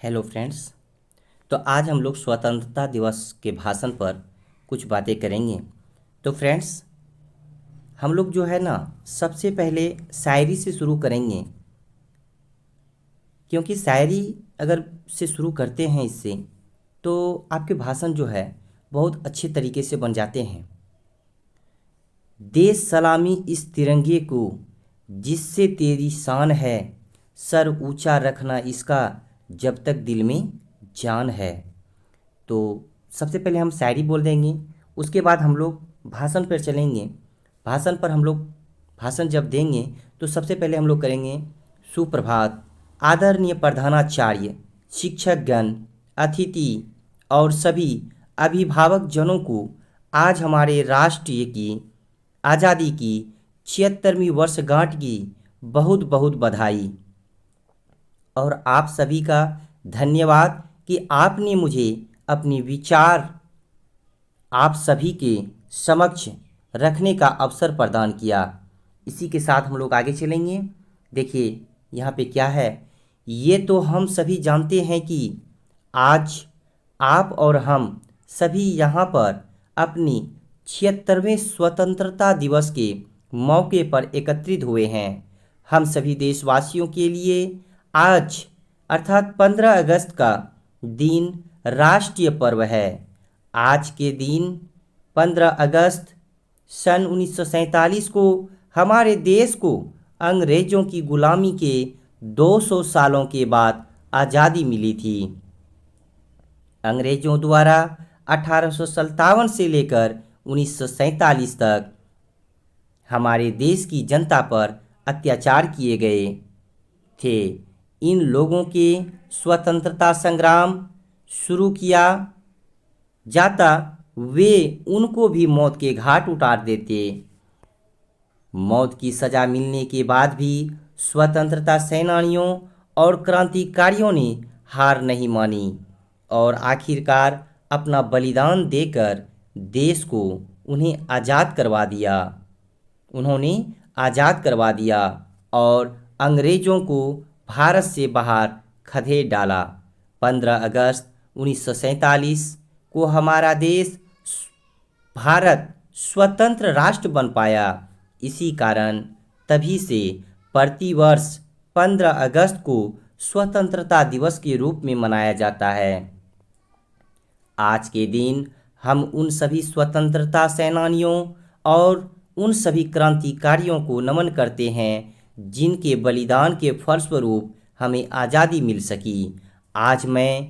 Hello friends. तो आज हम लोग स्वतंत्रता दिवस के भाषण पर कुछ बातें करेंगे। तो फ्रेंड्स, हम लोग जो है ना, सबसे पहले शायरी से शुरू करेंगे, क्योंकि शायरी अगर से शुरू करते हैं इससे तो आपके भाषण जो है बहुत अच्छे तरीके से बन जाते हैं। दे सलामी इस तिरंगे को जिससे तेरी शान है, सर ऊंचा रखना इसका जब तक दिल में जान है। तो सबसे पहले हम शायरी बोल देंगे, उसके बाद हम लोग भाषण पर चलेंगे। भाषण पर हम लोग भाषण जब देंगे तो सबसे पहले हम लोग करेंगे सुप्रभात आदरणीय प्रधानाचार्य, शिक्षकगण, अतिथि और सभी अभिभावक जनों को आज हमारे राष्ट्र की आज़ादी की 76वीं वर्षगांठ की बहुत बहुत बधाई। और आप सभी का धन्यवाद कि आपने मुझे अपने विचार आप सभी के समक्ष रखने का अवसर प्रदान किया। इसी के साथ हम लोग आगे चलेंगे। देखिए यहाँ पे क्या है, ये तो हम सभी जानते हैं कि आज आप और हम सभी यहाँ पर अपनी 76वें स्वतंत्रता दिवस के मौके पर एकत्रित हुए हैं। हम सभी देशवासियों के लिए आज अर्थात 15 अगस्त का दिन राष्ट्रीय पर्व है। आज के दिन 15 अगस्त सन 1947 को हमारे देश को अंग्रेजों की गुलामी के 200 सालों के बाद आज़ादी मिली थी। अंग्रेजों द्वारा 1857 से लेकर 1947 तक हमारे देश की जनता पर अत्याचार किए गए थे। इन लोगों के स्वतंत्रता संग्राम शुरू किया जाता, वे उनको भी मौत के घाट उतार देते। मौत की सज़ा मिलने के बाद भी स्वतंत्रता सेनानियों और क्रांतिकारियों ने हार नहीं मानी और आखिरकार अपना बलिदान देकर देश को उन्होंने आज़ाद करवा दिया और अंग्रेज़ों को भारत से बाहर खदेड़ डाला। 15 अगस्त 1947 को हमारा देश भारत स्वतंत्र राष्ट्र बन पाया। इसी कारण तभी से प्रतिवर्ष 15 अगस्त को स्वतंत्रता दिवस के रूप में मनाया जाता है। आज के दिन हम उन सभी स्वतंत्रता सेनानियों और उन सभी क्रांतिकारियों को नमन करते हैं जिनके बलिदान के फलस्वरूप हमें आज़ादी मिल सकी। आज मैं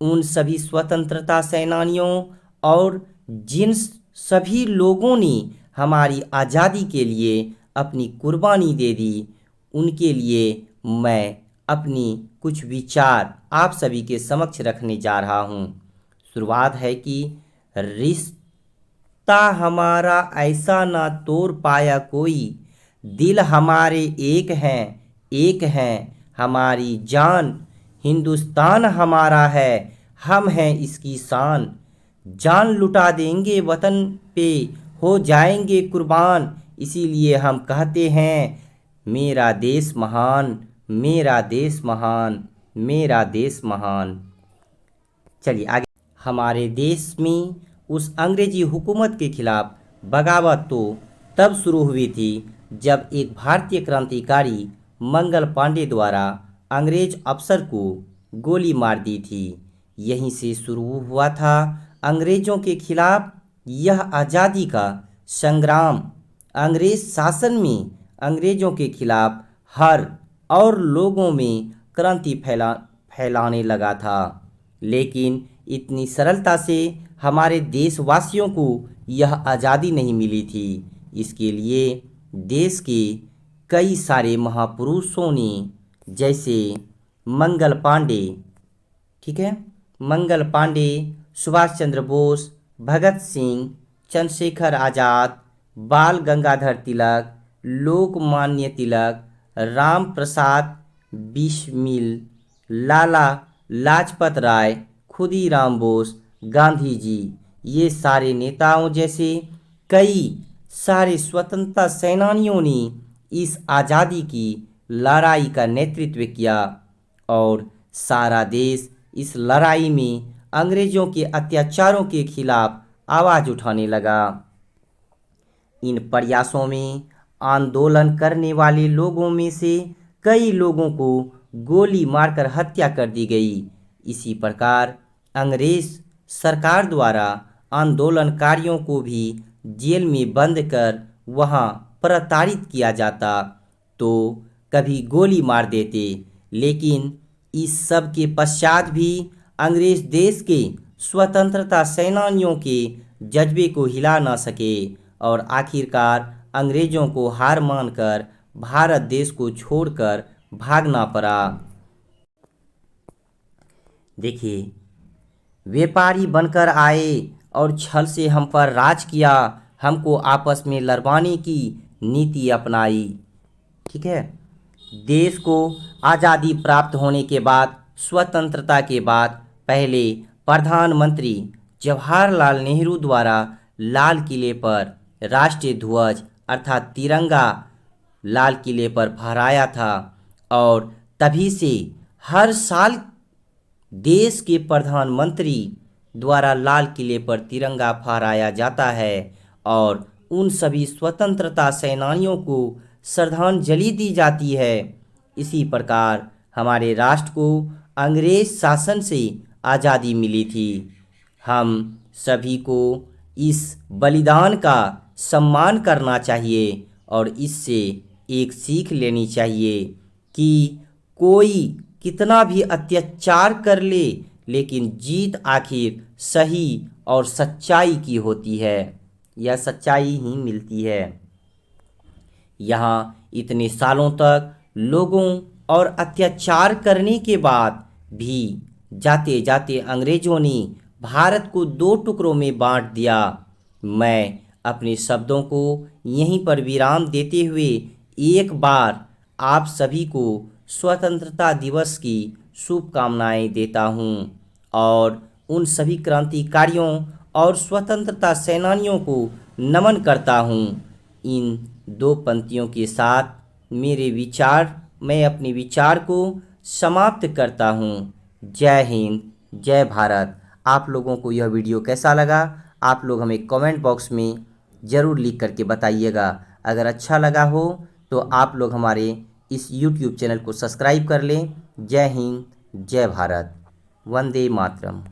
उन सभी स्वतंत्रता सेनानियों और जिन सभी लोगों ने हमारी आज़ादी के लिए अपनी कुर्बानी दे दी, उनके लिए मैं अपनी कुछ विचार आप सभी के समक्ष रखने जा रहा हूँ। शुरुआत है कि रिश्ता हमारा ऐसा ना तोड़ पाया कोई, दिल हमारे एक हैं हमारी जान, हिंदुस्तान हमारा है हम हैं इसकी शान, जान लुटा देंगे वतन पे हो जाएंगे कुर्बान, इसीलिए हम कहते हैं मेरा देश महान, मेरा देश महान, मेरा देश महान। चलिए आगे। हमारे देश में उस अंग्रेजी हुकूमत के खिलाफ बगावत तो तब शुरू हुई थी जब एक भारतीय क्रांतिकारी मंगल पांडे द्वारा अंग्रेज अफसर को गोली मार दी थी। यहीं से शुरू हुआ था अंग्रेजों के खिलाफ यह आज़ादी का संग्राम। अंग्रेज शासन में अंग्रेजों के खिलाफ हर और लोगों में क्रांति फैलाने लगा था, लेकिन इतनी सरलता से हमारे देशवासियों को यह आज़ादी नहीं मिली थी। इसके लिए देश के कई सारे महापुरुषों ने, जैसे मंगल पांडे, ठीक है, मंगल पांडे, सुभाष चंद्र बोस, भगत सिंह, चंद्रशेखर आज़ाद, बाल गंगाधर तिलक, लोकमान्य तिलक, राम प्रसाद बिस्मिल, लाला लाजपत राय, खुदीराम बोस, गांधी जी, ये सारे नेताओं जैसे कई सारे स्वतंत्रता सेनानियों ने इस आज़ादी की लड़ाई का नेतृत्व किया और सारा देश इस लड़ाई में अंग्रेजों के अत्याचारों के खिलाफ आवाज़ उठाने लगा। इन प्रयासों में आंदोलन करने वाले लोगों में से कई लोगों को गोली मारकर हत्या कर दी गई। इसी प्रकार अंग्रेज सरकार द्वारा आंदोलनकारियों को भी जेल में बंद कर वहां प्रताड़ित किया जाता, तो कभी गोली मार देते। लेकिन इस सब के पश्चात भी अंग्रेज देश के स्वतंत्रता सेनानियों के जज्बे को हिला न सके और आखिरकार अंग्रेजों को हार मानकर भारत देश को छोड़कर भागना पड़ा। देखिए, व्यापारी बनकर आए और छल से हम पर राज किया, हमको आपस में लड़वाने की नीति अपनाई। ठीक है, देश को आज़ादी प्राप्त होने के बाद, स्वतंत्रता के बाद, पहले प्रधानमंत्री जवाहरलाल नेहरू द्वारा लाल किले पर राष्ट्रीय ध्वज अर्थात तिरंगा लाल किले पर फहराया था और तभी से हर साल देश के प्रधानमंत्री द्वारा लाल किले पर तिरंगा फहराया जाता है और उन सभी स्वतंत्रता सेनानियों को श्रद्धांजलि दी जाती है। इसी प्रकार हमारे राष्ट्र को अंग्रेज शासन से आज़ादी मिली थी। हम सभी को इस बलिदान का सम्मान करना चाहिए और इससे एक सीख लेनी चाहिए कि कोई कितना भी अत्याचार कर ले, लेकिन जीत आखिर सही और सच्चाई की होती है, यह सच्चाई ही मिलती है। यहाँ इतने सालों तक लोगों और अत्याचार करने के बाद भी जाते जाते अंग्रेजों ने भारत को दो टुकड़ों में बांट दिया। मैं अपने शब्दों को यहीं पर विराम देते हुए एक बार आप सभी को स्वतंत्रता दिवस की शुभकामनाएं देता हूं और उन सभी क्रांतिकारियों और स्वतंत्रता सेनानियों को नमन करता हूं। इन दो पंक्तियों के साथ मैं अपने विचार को समाप्त करता हूं। जय हिंद, जय भारत। आप लोगों को यह वीडियो कैसा लगा, आप लोग हमें कमेंट बॉक्स में ज़रूर लिख करके बताइएगा। अगर अच्छा लगा हो तो आप लोग हमारे इस YouTube चैनल को सब्सक्राइब कर लें। जय हिंद, जय भारत, वंदे मातरम।